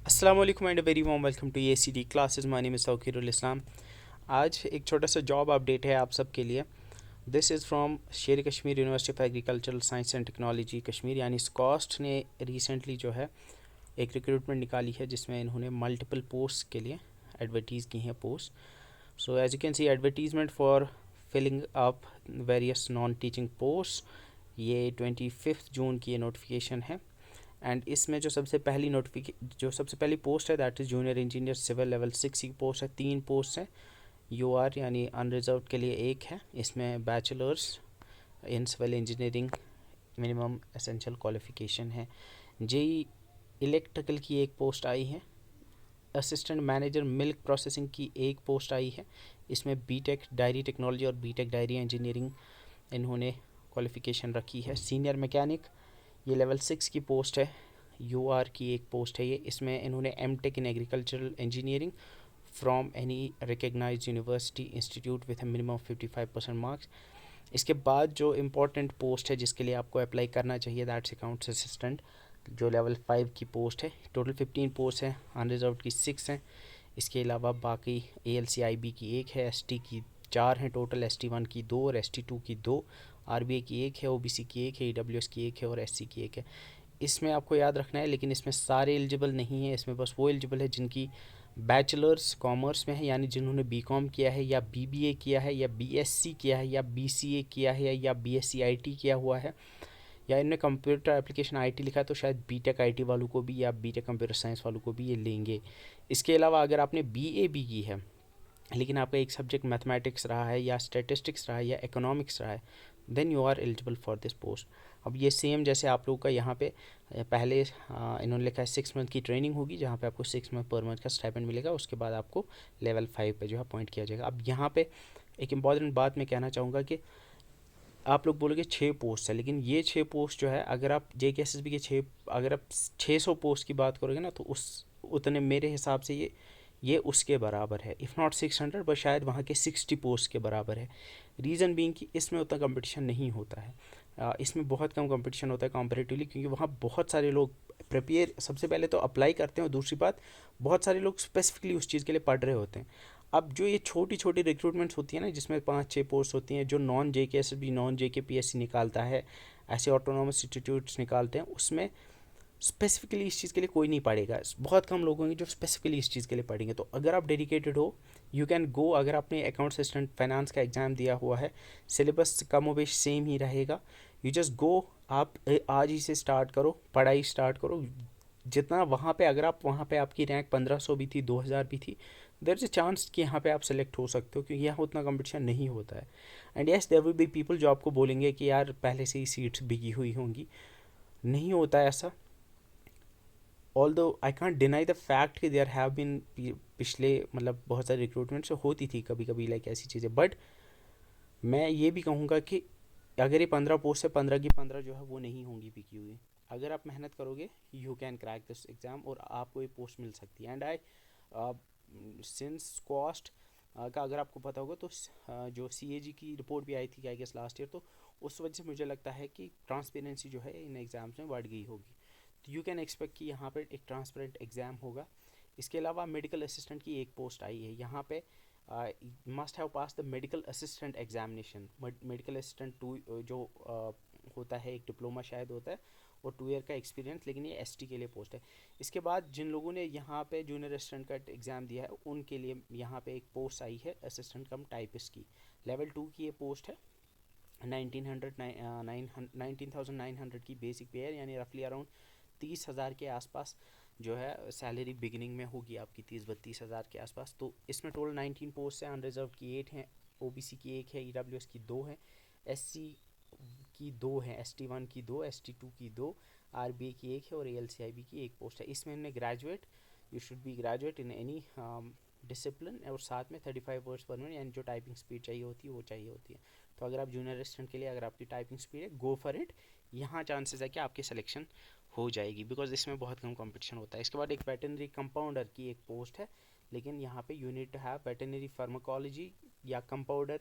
अस्सलाम वालेकुम and very warm welcome to ACD classes. My name is Tauqirul Islam. आज एक छोटा सा जॉब अपडेट है आप सब के लिए। दिस इज़ फ्रॉम शेर Kashmir university of agricultural science and technology Kashmir, यानी स्कॉस्ट ने रिसेंटली जो है एक रिक्रूटमेंट निकाली है जिसमें इन्होंने मल्टीपल पोस्ट के लिए एडवर्टीज़ की हैं post. So as you can see advertisement for filling up various non teaching post. ये 25 जून की ये नोटिफिकेशन है। एंड इसमें जो सबसे पहली पोस्ट है that is junior engineer civil level 6 की पोस्ट है। 3 पोस्ट है। UR यानी अनरिजर्व के लिए एक है। इसमें bachelors in civil engineering minimum essential qualification है। JEE इलेक्ट्रिकल की एक पोस्ट आई है। असिस्टेंट मैनेजर मिल्क प्रोसेसिंग की एक पोस्ट आई है। इसमें BTech डायरी टेक्नोलॉजी और BTech डायरी इंजीनियरिंग इन्होंने क्वालिफिकेशन रखी है। सीनियर मैकेनिक ये लेवल 6 की पोस्ट है। UR की एक पोस्ट है ये। इसमें इन्होंने MTech in agricultural engineering from any recognised university institute with minimum 55% marks. इसके बाद जो इम्पोर्टेंट पोस्ट है जिसके लिए आपको अप्लाई करना चाहिए दैट्स अकाउंट्स असिस्टेंट, जो लेवल 5 की पोस्ट है। टोटल 15 पोस्ट है, अनरिजर्व की 6 हैं। इसके अलावा बाकी ALCIB की एक है, ST की 4 हैं टोटल, ST1 की 2 और ST2 की 2, RBI की एक है, OBC की एक है, EWS की एक है और SC की एक है। इसमें आपको याद रखना है, लेकिन इसमें सारे एलिजिबल नहीं है। इसमें बस वो एलिजिबल है जिनकी बैचलर्स कॉमर्स में है, यानी जिन्होंने BCom किया है या BBA किया है या BSc किया है या BCA किया है या BSc IT किया हुआ है, या इनने कंप्यूटर एप्लीकेशन IT लिखा है तो शायद BTech IT वालों को भी या BTech कंप्यूटर साइंस वालों को भी ये लेंगे। इसके अलावा अगर आपने BA भी की है लेकिन आपका एक सब्जेक्ट मैथमेटिक्स रहा है या स्टैटिस्टिक्स रहा है या इकोनॉमिक्स रहा है, then you are eligible for this post. अब ये सेम जैसे आप लोगों का यहाँ पे पहले इन्होंने लिखा है 6 मंथ की ट्रेनिंग होगी जहाँ पे आपको 6 मंथ पर मंथ का स्टाइपेंड मिलेगा। उसके बाद आपको लेवल 5 पे जो है अपॉइंट किया जाएगा। अब यहाँ पे एक इम्पॉर्टेंट बात मैं कहना चाहूँगा कि आप लोग बोलोगे 6 पोस्ट है, लेकिन ये 6 पोस्ट जो है अगर आप JKSSB के 6 अगर आप 600 पोस्ट की बात करोगे ना तो उस उतने मेरे हिसाब से ये उसके बराबर है, इफ़ नॉट 600 बट शायद वहाँ के 60 पोस्ट के बराबर है। रीज़न बीइंग कि इसमें उतना कंपटीशन नहीं होता है। इसमें बहुत कम कंपटीशन होता है कंपैरेटिवली, क्योंकि वहाँ बहुत सारे लोग प्रिपेयर सबसे पहले तो अप्लाई करते हैं और दूसरी बात बहुत सारे लोग स्पेसिफिकली उस चीज़ के लिए पढ़ रहे होते हैं। अब जो ये छोटी छोटी रिक्रूटमेंट्स होती है ना जिसमें 5-6 पोस्ट होती हैं, जो नॉन JKSSB नॉन JKPSC निकालता है, ऐसे ऑटोनॉमस इंस्टीट्यूट्स निकालते हैं, उसमें स्पेसिफिकली इस चीज़ के लिए कोई नहीं पढ़ेगा। बहुत कम लोग होंगे जो स्पेसिफिकली इस चीज़ के लिए पढ़ेंगे। तो अगर आप डेडिकेटेड हो यू कैन गो। अगर आपने अकाउंट असिस्टेंट फाइनेंस का एग्ज़ाम दिया हुआ है, सिलेबस कम वेश सेम ही रहेगा, यू जस्ट गो। आप आज ही से स्टार्ट करो, पढ़ाई स्टार्ट करो। जितना वहाँ पे अगर आप वहाँ पे आपकी रैंक 1500 भी थी, 2000 भी थी, देर इज़ अ चांस कि यहाँ पे आप सेलेक्ट हो सकते हो, क्योंकि यहाँ उतना कंपटीशन नहीं होता है। And yes there will be people जो आपको बोलेंगे कि यार पहले से ही सीट्स बिकी हुई होंगी। नहीं होता है ऐसा। Although I can't deny the fact कि देयर हैव बिन पिछले मतलब बहुत सारी रिक्रूटमेंट्स होती थी कभी कभी लाइक ऐसी चीज़ें, बट मैं ये भी कहूँगा कि अगर ये 15 पोस्ट है, 15 की 15 जो है वो नहीं होंगी बिकी हुई। अगर आप मेहनत करोगे you can crack this exam और आपको ये पोस्ट मिल सकती है। एंड आई सिंस कॉस्ट का अगर आपको पता होगा तो जो CAG की रिपोर्ट भी आई थी आई गेस लास्ट ईयर, तो उस वजह से मुझे लगता है कि ट्रांसपेरेंसी जो है इन एग्ज़ाम्स में बढ़ गई होगी। तो यू कैन एक्सपेक्ट कि यहाँ पे एक ट्रांसपेरेंट एग्ज़ाम होगा। इसके अलावा मेडिकल असिस्टेंट की एक पोस्ट आई है। यहाँ पे must have pass the medical assistant examination. Medical assistant 2 जो होता है, एक डिप्लोमा शायद होता है, और 2 ईयर का एक्सपीरियंस, लेकिन ये ST के लिए पोस्ट है। इसके बाद जिन लोगों ने यहाँ पे जूनियर असिस्टेंट का एग्ज़ाम दिया है उनके लिए यहाँ पे एक पोस्ट आई है असिस्टेंट कम टाइपिस्ट की। लेवल 2 की ये पोस्ट है। 19,900 की बेसिक पे है, यानी रफली अराउंड 30,000 के आसपास जो है सैलरी बिगिनिंग में होगी आपकी, 30-32 हज़ार के आसपास। तो इसमें टोटल 19 पोस्ट हैं। अनरिजर्व की 8 हैं, OBC की एक है, EWS की 2 हैं, SC की 2 हैं, ST1 की 2, ST2 की 2, RBI की एक है और ALCIB की एक पोस्ट है। इसमें इन्हें graduate, you should be graduate in any discipline, और साथ में 35 वर्ड्स पर मिनट यानी जो टाइपिंग स्पीड चाहिए होती है वो चाहिए होती है। तो अगर आप जूनियर असिस्टेंट के लिए अगर आपकी टाइपिंग स्पीड है, गो फॉर इट। यहाँ चांसेस है कि आपकी सिलेक्शन हो जाएगी, बिकॉज इसमें बहुत कम कंपटीशन होता है। इसके बाद एक वेटनरी कंपाउंडर की एक पोस्ट है, लेकिन यहाँ पे you need to have veterinary pharmacology या कंपाउंडर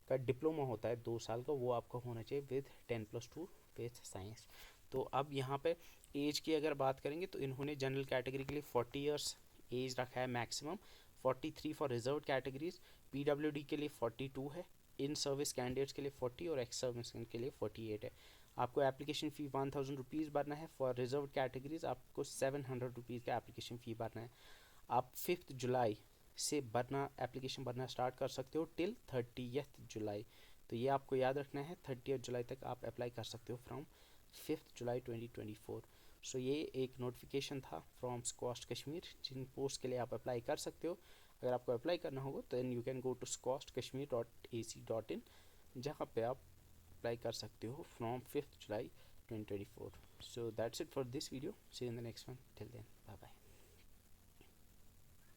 का डिप्लोमा होता है 2 साल का, वो आपका होना चाहिए विद 10+2 विथ साइंस। तो अब यहाँ पे एज की अगर बात करेंगे तो इन्होंने जनरल कैटेगरी के लिए 40 इयर्स एज रखा है maximum, 43 for reserve categories, PWD के लिए 42 है, इन सर्विस कैंडिडेट्स के लिए 40 और एक्स सर्विस के लिए 48 है। आपको एप्लीकेशन फ़ी 1000 रुपीज़ भरना है। फॉर रिजर्व कैटेगरीज आपको 700 रुपीज़ का एप्लीकेशन फ़ी भरना है। आप 5 जुलाई से भरना एप्लीकेशन भरना स्टार्ट कर सकते हो टिल 30 जुलाई। तो ये आपको याद रखना है, 30 जुलाई तक आप अप्लाई कर सकते हो फ्रॉम 5 जुलाई 2024। सो ये एक नोटिफिकेशन था from SKUAST Kashmir, Jin post के लिए आप अप्लाई कर सकते हो। अगर आपको अप्लाई करना होगा तो then you can go to scostkashmir.ac.in, जहाँ पे आप अप्लाई कर सकते हो फ्रॉम 5 जुलाई 2024। So that's it for this video, see in the next one, till then.